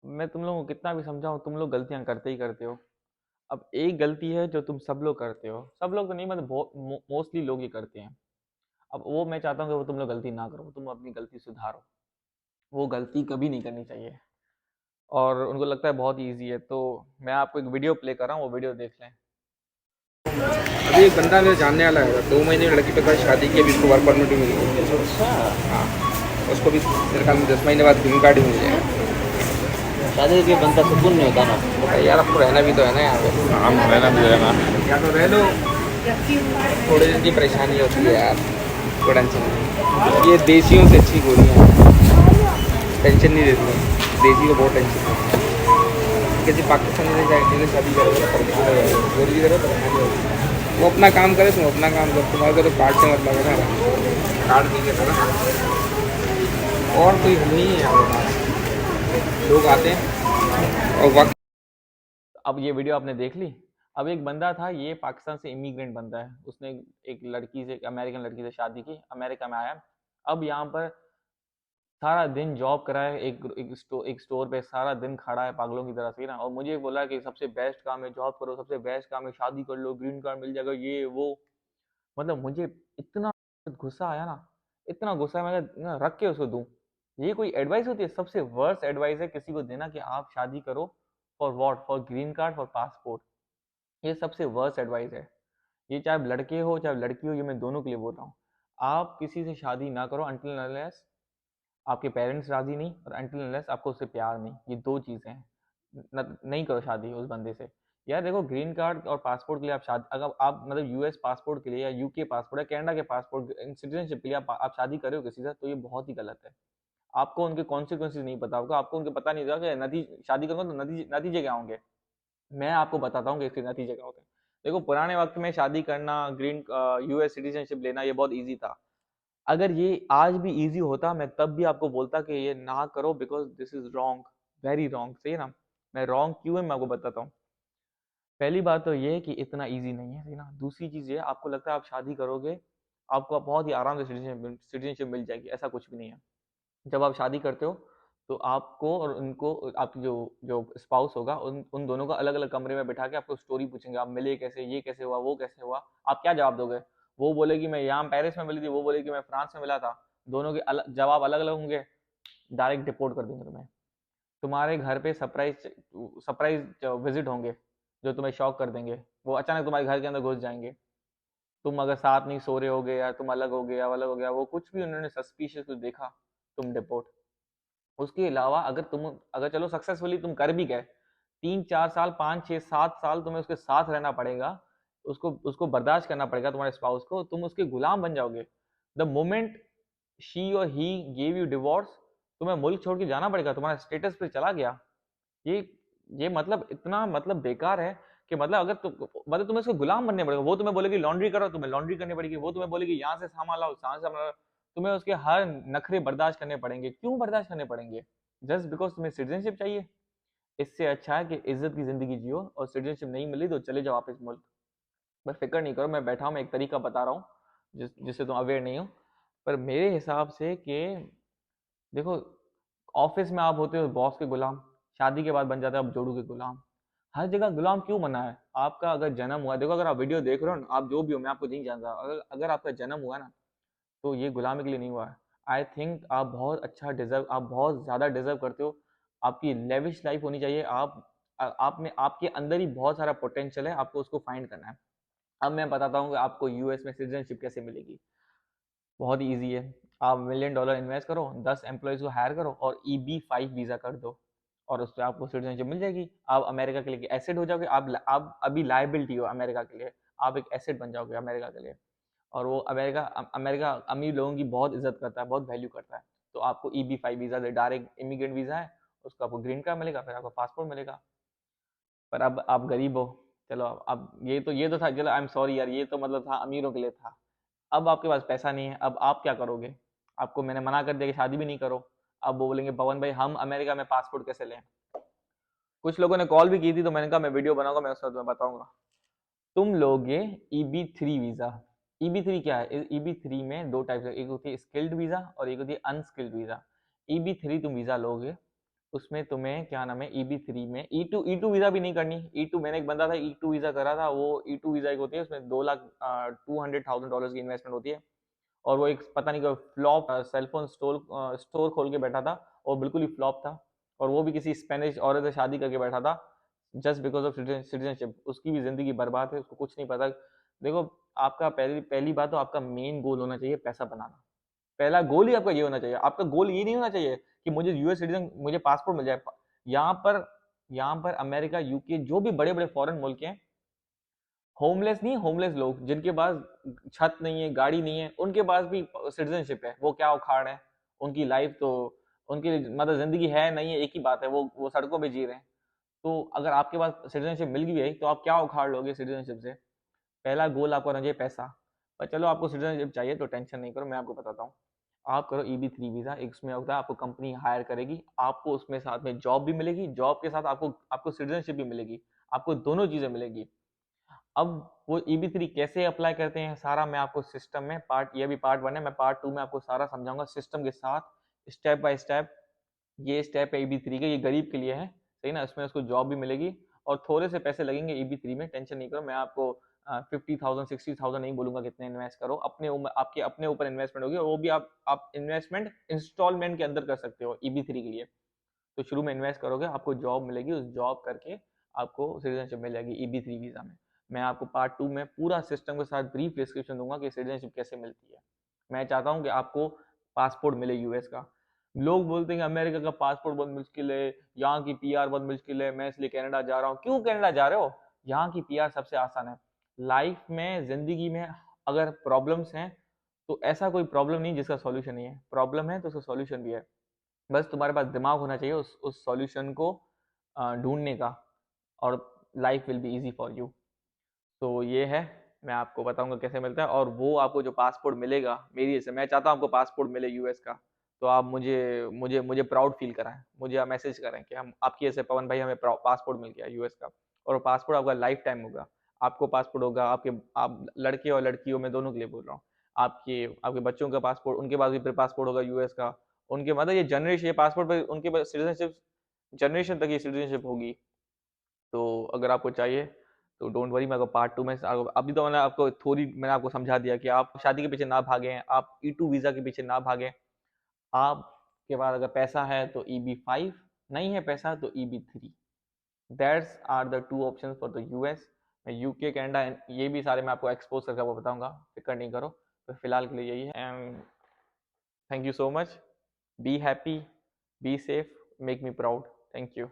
मैं तुम लोगों को कितना भी समझाऊं, तुम लोग गलतियां करते ही करते हो। अब एक गलती है जो तुम सब लोग करते हो, सब लोग तो नहीं मतलब मोस्टली लोग ही करते हैं। अब वो मैं चाहता हूँ कि वो तुम लोग गलती ना करो, तुम अपनी गलती सुधारो। वो गलती कभी नहीं करनी चाहिए। और उनको लगता है बहुत ईजी है, तो मैं आपको एक वीडियो प्ले कर रहा हूँ, वो वीडियो देख लें। अभी एक बंदा मेरे जानने वाला है, 2 महीने में लड़की के साथ शादी की, अभी उसको वर्क परमिट भी मिल गई। अच्छा। हाँ, उसको भी मेरे ख्याल में 10 महीने बाद ग्रीन कार्ड ही मिल जाएगा। शादी के बनता सुकून नहीं होता ना। भाई यार, आपको रहना भी तो है ना यहाँ पे। हाँ, रहना भी रहना। या तो रह लो, थोड़े दिन की परेशानी होती है यार, कोई टेंशन नहीं। ये देसियों से अच्छी गोलियाँ हैं, टेंशन नहीं देती हैं। देसी को बहुत टेंशन है। किसी पाकिस्तानी से जाए शादी करोगे तो परेशान हो जाएगा, गोली की जरूरत परेशानी होगी। वो अपना काम करे, तुम अपना काम करो, तुम्हारे को तो कार्ड से मतलब है ना, कार्ड नहीं देता ना। और कोई हल नहीं है यहाँ पे। लोग आते हैं और वक्त। अब ये वीडियो आपने देख ली। अब एक बंदा था, ये पाकिस्तान से इमिग्रेंट बंदा है, उसने एक लड़की से, अमेरिकन लड़की से शादी की, अमेरिका में आया। अब यहाँ पर सारा दिन जॉब करा है, एक स्टोर पे सारा दिन खड़ा है पागलों की तरह से ना। और मुझे बोला कि सबसे बेस्ट काम है जॉब करो, सबसे बेस्ट काम है शादी कर लो, ग्रीन कार्ड मिल जाएगा, ये वो। मतलब मुझे इतना गुस्सा आया ना, इतना गुस्सा, मैं ना रख के उसको दूं। ये कोई एडवाइस होती है? सबसे वर्स्ट एडवाइस है किसी को देना कि आप शादी करो। For what? For green card, for passport. ये सबसे वर्स्ट एडवाइस है। ये चाहे लड़के हो चाहे लड़की हो, ये मैं दोनों के लिए बोल रहा हूँ। आप किसी से शादी ना करो अनटिल अनलेस आपके पेरेंट्स राजी नहीं, और अनटिल अनलेस आपको उससे प्यार नहीं। ये दो चीज़ें हैं। नहीं करो शादी उस बंदे से। यार देखो, ग्रीन कार्ड और पासपोर्ट के लिए आप शादी, अगर आप मतलब यूएस पासपोर्ट के लिए या यूके पासपोर्ट या कनाडा के पासपोर्ट सिटीजनशिप के लिए आप शादी कर रहे हो किसी से, तो ये बहुत ही गलत है। आपको उनके कॉन्सिक्वेंसेज नहीं पता होगा, आपको उनके पता नहीं होगा कि नतीजे, शादी करूंगा तो नतीजे क्या होंगे। मैं आपको बताता हूँ कि इसके नतीजे क्या होते हैं। देखो, पुराने वक्त में शादी करना, ग्रीन यूएस सिटीजनशिप लेना, ये बहुत ईजी था। अगर ये आज भी इजी होता, मैं तब भी आपको बोलता कि ये ना करो, because this is wrong, very wrong. सही है ना? मैं रॉन्ग क्यों है मैं आपको बताता हूँ। पहली बात तो ये है कि इतना इजी नहीं है, सही ना? दूसरी चीज़ ये, आपको लगता है आप शादी करोगे, आपको बहुत ही आराम से सिटीजनशिप मिल जाएगी, ऐसा कुछ भी नहीं है। जब आप शादी करते हो, तो आपको और उनको, आपकी जो जो स्पाउस होगा, उन उन दोनों को अलग अलग कमरे में बैठा के आपको स्टोरी पूछेंगे, आप मिले कैसे, ये कैसे हुआ, वो कैसे हुआ। आप क्या जवाब दोगे? वो बोलेगी मैं यहाँ पेरिस में मिली थी, वो बोलेगी मैं फ्रांस में मिला था। दोनों के जवाब अलग अलग होंगे। डायरेक्ट डिपोर्ट कर देंगे तुम्हें। तुम्हारे घर पे सरप्राइज सरप्राइज विजिट होंगे, जो तुम्हें शॉक कर देंगे। वो अचानक तुम्हारे घर के अंदर घुस जाएंगे। तुम अगर साथ नहीं सो रहे होगे, या तुम अलग हो गए, या अलग हो गया, वो कुछ भी उन्होंने सस्पिशियस कुछ देखा, तुम डिपोर्ट। उसके अलावा अगर चलो सक्सेसफुली तुम कर भी गए, 3 4 साल, 5 6 7 साल तुम्हें उसके साथ रहना पड़ेगा। उसको उसको बर्दाश्त करना पड़ेगा, तुम्हारे स्पाउस को। तुम उसके गुलाम बन जाओगे। द मोमेंट शी और ही गेव यू डिवोर्स, तुम्हें मुल्क छोड़ के जाना पड़ेगा, तुम्हारा स्टेटस पे चला गया। ये ये मतलब इतना मतलब बेकार है कि मतलब अगर मतलब तुम्हें उसके गुलाम बनने पड़ेगा। वो तुम्हें बोलेगी लॉन्ड्री करो, तुम्हें लॉन्ड्री करनी पड़ेगी। वो तुम्हें बोलेगी यहाँ से सामान लाओ, यहाँ से सामान लाओ। तुम्हें उसके हर नखरे बर्दाश्त करने पड़ेंगे। क्यों बर्दाश्त करने पड़ेंगे? जस्ट बिकॉज तुम्हें सिटीजनशिप चाहिए। इससे अच्छा है कि इज्जत की जिंदगी जियो, और सिटीजनशिप नहीं मिली तो चले जाओ वापस मुल्क। बस फिक्र नहीं करो, मैं बैठा हूँ, मैं एक तरीका बता रहा हूँ जिससे तुम अवेयर नहीं हो। पर मेरे हिसाब से कि देखो, ऑफिस में आप होते हो बॉस के गुलाम, शादी के बाद बन जाते हो आप जोड़ू के गुलाम। हर जगह गुलाम क्यों बना है? आपका अगर जन्म हुआ, देखो अगर आप वीडियो देख रहे हो ना, आप जो भी हो, मैं आपको नहीं जानता, अगर आपका जन्म हुआ ना, तो ये गुलामी के लिए नहीं हुआ है। आई थिंक आप बहुत अच्छा डिजर्व, आप बहुत ज़्यादा डिजर्व करते हो। आपकी लेविश लाइफ होनी चाहिए। आप में, आपके अंदर ही बहुत सारा पोटेंशियल है, आपको उसको फाइंड करना है। अब मैं बताता हूँ कि आपको यूएस में सिटीजनशिप कैसे मिलेगी। बहुत ईजी है। आप $1 million इन्वेस्ट करो, 10 एम्प्लॉयज़ को हायर करो, और EB-5 वीज़ा कर दो, और उससे आपको सिटीजनशिप मिल जाएगी। आप अमेरिका के लिए एसेट हो जाओगे। आप अभी लाइबिलिटी हो अमेरिका के लिए, आप एक एसेट बन जाओगे अमेरिका के लिए। और वो अमेरिका अमेरिका अमीर लोगों की बहुत इज्जत करता है, बहुत वैल्यू करता है। तो आपको EB-5 वीज़ा दे, डायरेक्ट इमिग्रेंट वीज़ा है। उसको आपको ग्रीन कार्ड मिलेगा, फिर आपको पासपोर्ट मिलेगा। पर अब आप गरीब हो। चलो, अब ये तो था, चलो आई एम सॉरी यार, ये तो मतलब था अमीरों के लिए था। अब आपके पास पैसा नहीं है, अब आप क्या करोगे? आपको मैंने मना कर दिया कि शादी भी नहीं करो। अब वो बोलेंगे पवन भाई, हम अमेरिका में पासपोर्ट कैसे लें? कुछ लोगों ने कॉल भी की थी, तो मैंने कहा मैं वीडियो बनाऊंगा, मैं उसमें तुम्हें बताऊंगा। तुम लोगे EB-3 वीजा। EB-3 क्या है? EB-3 में दो टाइप है, एक होती है स्किल्ड वीजा और एक होती है अनस्किल्ड वीजा। EB-3 तुम वीजा लोगे, उसमें तुम्हें क्या नाम है EB3 में E2 वीज़ा भी नहीं करनी। E2 मैंने एक बंदा था E2 वीज़ा करा था, वो E2 वीज़ा एक होती है, उसमें 2,00,000 $200,000 की इन्वेस्टमेंट होती है, और वो एक पता नहीं कोई फ्लॉप सेलफोन स्टोर खोल के बैठा था, और बिल्कुल ही फ्लॉप था, और वो भी किसी स्पेनिश औरत से शादी करके बैठा था जस्ट बिकॉज ऑफ सिटीजनशिप। उसकी भी जिंदगी बर्बाद है, उसको कुछ नहीं पता। देखो, आपका पहली पहली बात तो आपका मेन गोल होना चाहिए पैसा बनाना। पहला गोल ही आपका ये होना चाहिए। आपका गोल ये नहीं होना चाहिए कि मुझे यूएस सिटीजन, मुझे पासपोर्ट मिल जाए। यहाँ पर यहाँ पर अमेरिका, यूके, जो भी बड़े बड़े फॉरेन मुल्क हैं, होमलेस नहीं, होमलेस लोग जिनके पास छत नहीं है, गाड़ी नहीं है, उनके पास भी सिटीजनशिप है। वो क्या उखाड़ है, उनकी लाइफ तो, उनकी मतलब जिंदगी है नहीं है, एक ही बात है, वो सड़कों पे जी रहे हैं। तो अगर आपके पास सिटीजनशिप मिल गई है तो आप क्या उखाड़ लोगे सिटीजनशिप से? पहला गोल आपका होना चाहिए पैसा। पर चलो, आपको सिटीजनशिप चाहिए तो टेंशन नहीं करो, मैं आपको बताता हूँ। आप करो EB3 वीज़ा। इसमें होता है आपको कंपनी हायर करेगी, आपको उसमें साथ में जॉब भी मिलेगी, जॉब के साथ आपको आपको सिटीजनशिप भी मिलेगी, आपको दोनों चीज़ें मिलेगी। अब वो EB3 कैसे अप्लाई करते हैं, सारा मैं आपको सिस्टम में पार्ट, ये भी पार्ट 1 है, मैं पार्ट 2 में आपको सारा समझाऊंगा सिस्टम के साथ, स्टेप बाय स्टेप। ये स्टेप है EB3 के, ये गरीब के लिए है, सही ना। इसमें उसको जॉब भी मिलेगी, और थोड़े से पैसे लगेंगे EB3 में, टेंशन नहीं करो। मैं आपको 50,000 60,000 नहीं बोलूंगा कितने इन्वेस्ट करो, आपके अपने ऊपर इन्वेस्टमेंट होगी, और वो भी आप इन्वेस्टमेंट इंस्टॉलमेंट के अंदर कर सकते हो EB3 के लिए। तो शुरू में इन्वेस्ट करोगे, आपको जॉब मिलेगी, उस जॉब करके आपको सिटीजनशिप मिल जाएगी EB3 वीज़ा में। मैं आपको पार्ट 2 में पूरा सिस्टम के साथ ब्रीफ डिस्क्रिप्शन दूंगा कि सिटीजनशिप कैसे मिलती है। मैं चाहता हूँ कि आपको पासपोर्ट मिले यूएस का। लोग बोलते हैं कि अमेरिका का पासपोर्ट बहुत मुश्किल है, यहाँ की PR बहुत मुश्किल है, मैं इसलिए कनाडा जा रहा हूँ। क्यों कनाडा जा रहे हो? यहाँ की PR सबसे आसान है। लाइफ में, जिंदगी में अगर प्रॉब्लम्स हैं तो ऐसा कोई प्रॉब्लम नहीं जिसका सॉल्यूशन नहीं है। प्रॉब्लम है तो उसका सॉल्यूशन भी है। बस तुम्हारे पास दिमाग होना चाहिए उस सॉल्यूशन को ढूंढने का, और life will be easy for you. तो ये है, मैं आपको बताऊंगा कैसे मिलता है। और वो आपको जो पासपोर्ट मिलेगा मेरी से, मैं चाहता हूँ आपको पासपोर्ट मिले यूएस का, तो आप मुझे मुझे मुझे प्राउड फील कराएं, मुझे आप मैसेज करें कि हम आपकी ऐसे, पवन भाई हमें पासपोर्ट मिल गया यूएस का। और पासपोर्ट आपका लाइफ टाइम होगा। आपको पासपोर्ट होगा, आपके, आप लड़के और लड़कियों में दोनों के लिए बोल रहा हूँ, आपके आपके बच्चों का पासपोर्ट, उनके पास भी पासपोर्ट होगा यूएस का। उनके मतलब ये जनरेशन, ये पासपोर्ट पर उनके पास सिटीजनशिप, जनरेशन तक ये सिटीजनशिप होगी। तो अगर आपको चाहिए तो डोंट वरी, मैं आपको पार्ट 2 में अभी तो मैंने आपको थोड़ी, मैंने आपको समझा दिया कि आप शादी के पीछे ना भागें, आप E2 वीज़ा के पीछे ना भागें। आपके पास अगर पैसा है तो EB5, नहीं है पैसा तो EB3। That's are the 2 options for the US. मैं यूके, कनाडा, ये भी सारे मैं आपको एक्सपोज करके आपको बताऊंगा, फिक्र नहीं करो। तो फिलहाल के लिए यही है, and thank you so much. Be happy, be safe, make me proud. Thank you.